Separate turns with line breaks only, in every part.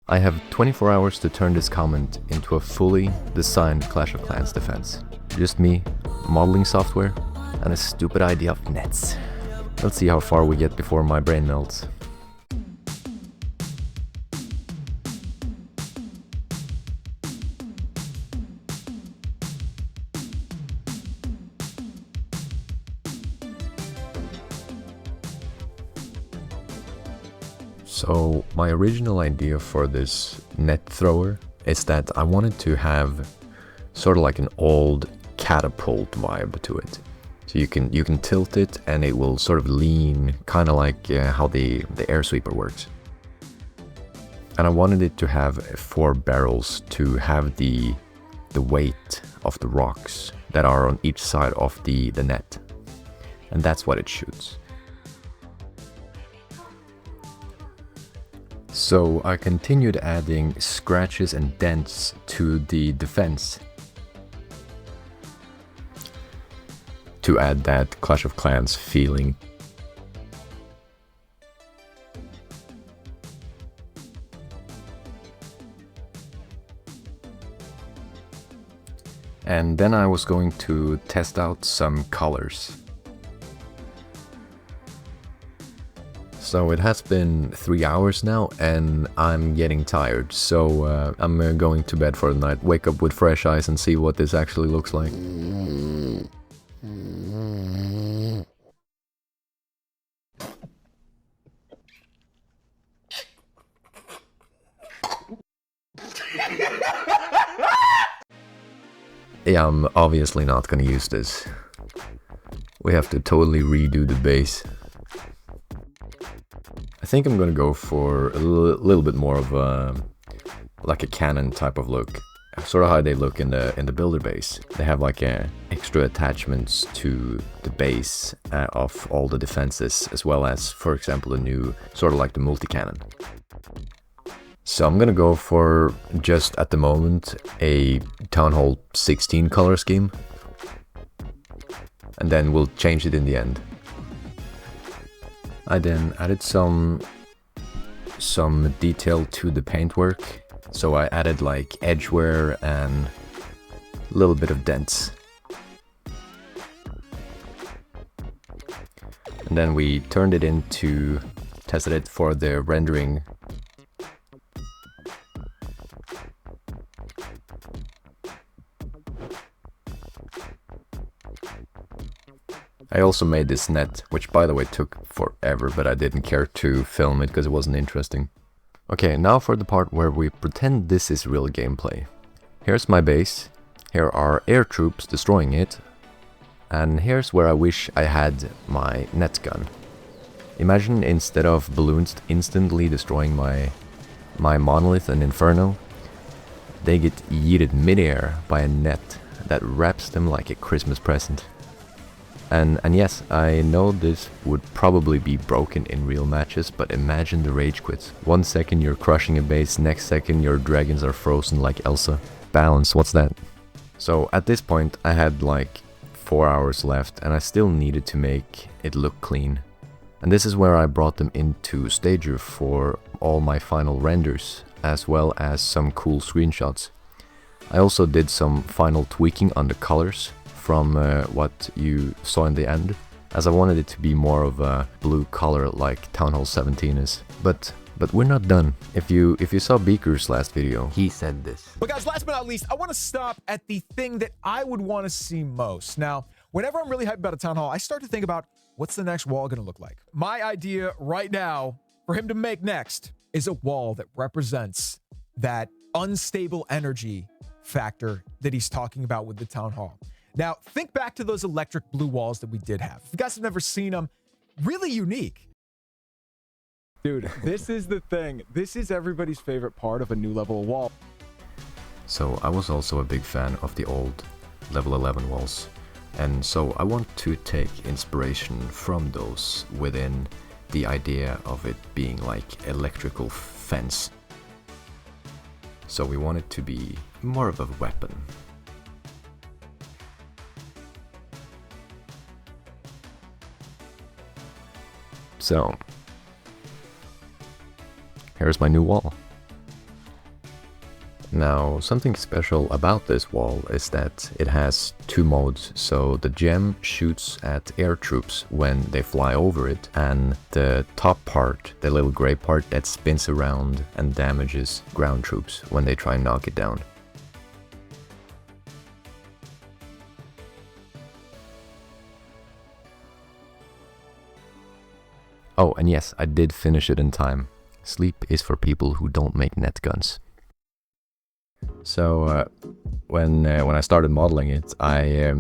I have 24 hours to turn this comment into a fully designed Clash of Clans defense. Just me, modeling software, and a stupid idea of nets. Let's see how far we get before my brain melts. So my original idea for this net thrower is that I wanted to have sort of like an old catapult vibe to it. So you can tilt it and it will sort of lean, kind of like how the air sweeper works. And I wanted it to have 4 barrels to have the weight of the rocks that are on each side of the net. And that's what it shoots. So I continued adding scratches and dents to the defense to add that Clash of Clans feeling. And then I was going to test out some colors. So it has been 3 hours now and I'm getting tired, so I'm going to bed for the night, wake up with fresh eyes and see what this actually looks like. Yeah, I'm obviously not gonna use this. We have to totally redo the base. I think I'm gonna go for a little bit more of a like a cannon type of look, sort of how they look in the builder base. They have like extra attachments to the base of all the defenses, as well as, for example, the new sort of like the multi-cannon. So I'm gonna go for, just at the moment, a Town Hall 16 color scheme, and then we'll change it in the end. I then added some detail to the paintwork, so I added like edge wear and a little bit of dents. And then we turned it into, tested it for the rendering. I also made this net, which by the way took forever, but I didn't care to film it because it wasn't interesting. Okay, now for the part where we pretend this is real gameplay. Here's my base, here are air troops destroying it, and here's where I wish I had my net gun. Imagine instead of balloons instantly destroying my monolith and inferno, they get yeeted midair by a net that wraps them like a Christmas present. And yes, I know this would probably be broken in real matches, but imagine the rage quits. 1 second you're crushing a base, next second your dragons are frozen like Elsa. Balance, what's that? So at this point I had like 4 hours left and I still needed to make it look clean. And this is where I brought them into Stager for all my final renders, as well as some cool screenshots. I also did some final tweaking on the colors from what you saw in the end, as I wanted it to be more of a blue color like Town Hall 17 is. But we're not done. If you saw Beaker's last video, he said this.
But guys, last but not least, I want to stop at the thing that I would want to see most. Now, whenever I'm really hyped about a Town Hall, I start to think about what's the next wall going to look like. My idea right now for him to make next is a wall that represents that unstable energy factor that he's talking about with the Town Hall. Now, think back to those electric blue walls that we did have. If you guys have never seen them, really unique.
Dude, this is the thing. This is everybody's favorite part of a new level wall.
So I was also a big fan of the old level 11 walls. And so I want to take inspiration from those within the idea of it being like electrical fence. So we want it to be more of a weapon. So, here's my new wall. Now, something special about this wall is that it has two modes. So the gem shoots at air troops when they fly over it, and the top part, the little gray part, that spins around and damages ground troops when they try and knock it down. Oh, and yes, I did finish it in time. Sleep is for people who don't make net guns. So when I started modeling it, I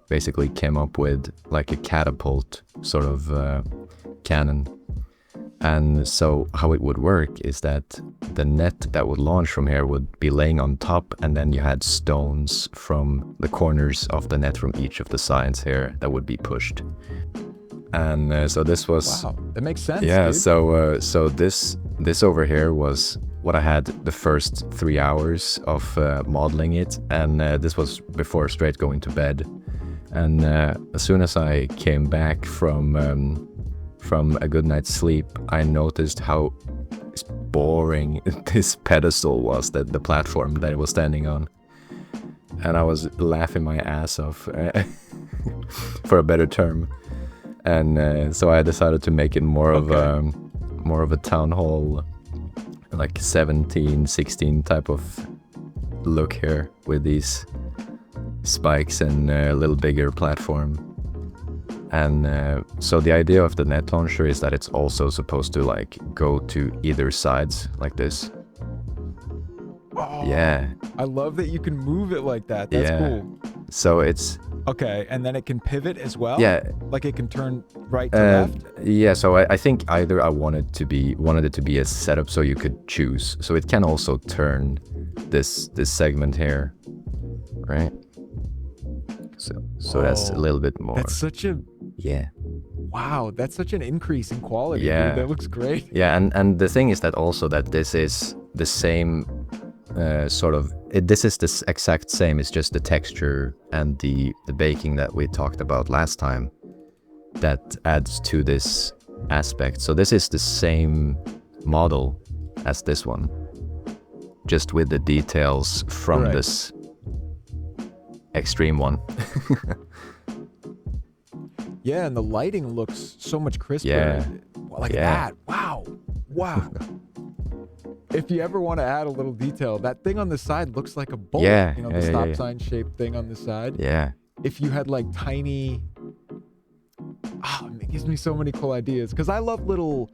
basically came up with like a catapult sort of cannon. And so how it would work is that the net that would launch from here would be laying on top, and then you had stones from the corners of the net from each of the sides here that would be pushed. And so this was...
Wow, that makes sense,
yeah,
dude.
so this over here was what I had the first 3 hours of modeling it, and this was before straight going to bed. And as soon as I came back from a good night's sleep, I noticed how boring this pedestal was, that the platform that it was standing on. And I was laughing my ass off, for a better term. And so I decided to make it more of a town hall, like 17, 16 type of look here, with these spikes and a little bigger platform. And so the idea of the net launcher is that it's also supposed to like go to either sides like this.
Oh,
Yeah.
I love that you can move it like that. That's cool.
So it's...
Okay, and then it can pivot as well?
Yeah.
Like it can turn right to left?
Yeah, so I think either I wanted it to be a setup so you could choose. So it can also turn this segment here, right? So that's a little bit more.
That's such a...
Yeah.
Wow, that's such an increase in quality.
Yeah.
Dude. That looks great.
Yeah, and the thing is that also that this is the same this is the exact same. It's just the texture and the baking that we talked about last time that adds to this aspect. So this is the same model as this one, just with the details from
Correct.
this extreme one.
Yeah, and the lighting looks so much crisper.
Yeah.
Like that. Wow. Wow. If you ever want to add a little detail, that thing on the side looks like a bullet.
Yeah,
You know,
yeah,
the
yeah,
stop
yeah.
sign shaped thing on the side.
Yeah.
If you had like tiny... it gives me so many cool ideas. Because I love little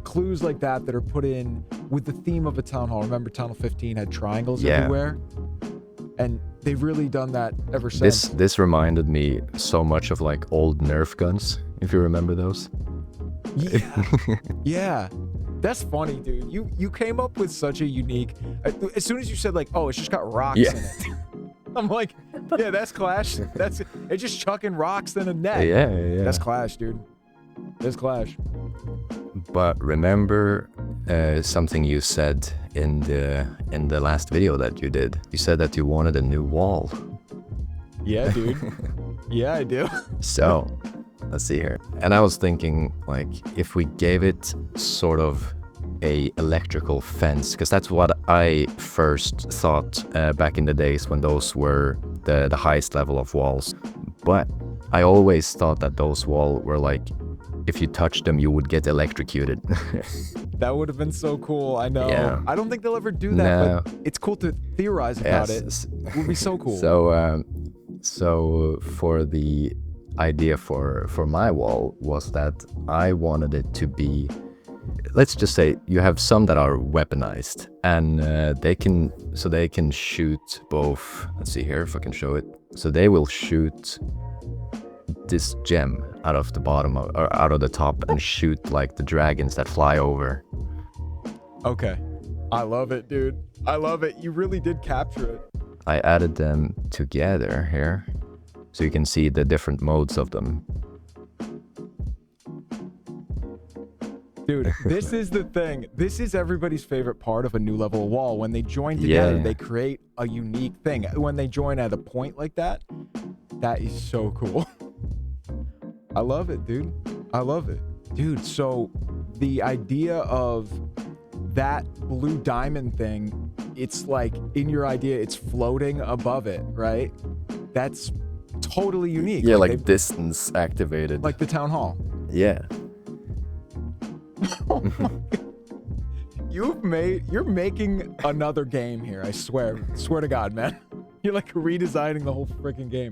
clues like that are put in with the theme of a town hall. Remember Town Hall 15 had triangles
Yeah.
everywhere? And they've really done that ever since.
This reminded me so much of like old Nerf guns, if you remember those.
Yeah. Yeah. That's funny, dude. You came up with such a unique... As soon as you said like, oh, it's just got rocks
Yeah.
in it. I'm like, yeah, that's Clash. It's just chucking rocks in a net.
Yeah.
That's Clash, dude. That's Clash.
But remember something you said in the last video that you did. You said that you wanted a new wall.
Yeah, dude. Yeah, I do.
So, let's see here. And I was thinking, like, if we gave it sort of a electrical fence, because that's what I first thought back in the days when those were the highest level of walls. But I always thought that those walls were like, if you touched them, you would get electrocuted.
That would have been so cool. I know.
Yeah.
I don't think they'll ever do that,
No.
but it's cool to theorize about it.
Yes.
It would be so cool.
So for the idea for my wall was that I wanted it to be, let's just say you have some that are weaponized, and they can shoot both. Let's see here if I can show it. So they will shoot this gem out of the bottom or out of the top and shoot like the dragons that fly over.
Okay. I love it, dude. I love it. You really did capture it.
I added them together here so you can see the different modes of them.
Dude, this is the thing. This is everybody's favorite part of a new level wall. When they join together,
Yeah.
they create a unique thing. When they join at a point like that, that is so cool. I love it, dude. I love it. Dude, so the idea of that blue diamond thing it's like in your idea, it's floating above it, right? That's totally unique.
Yeah, like
they've-
distance activated.
like the town hall.
Yeah.
You're making another game here, I swear. Swear to God, man. You're like redesigning the whole freaking game.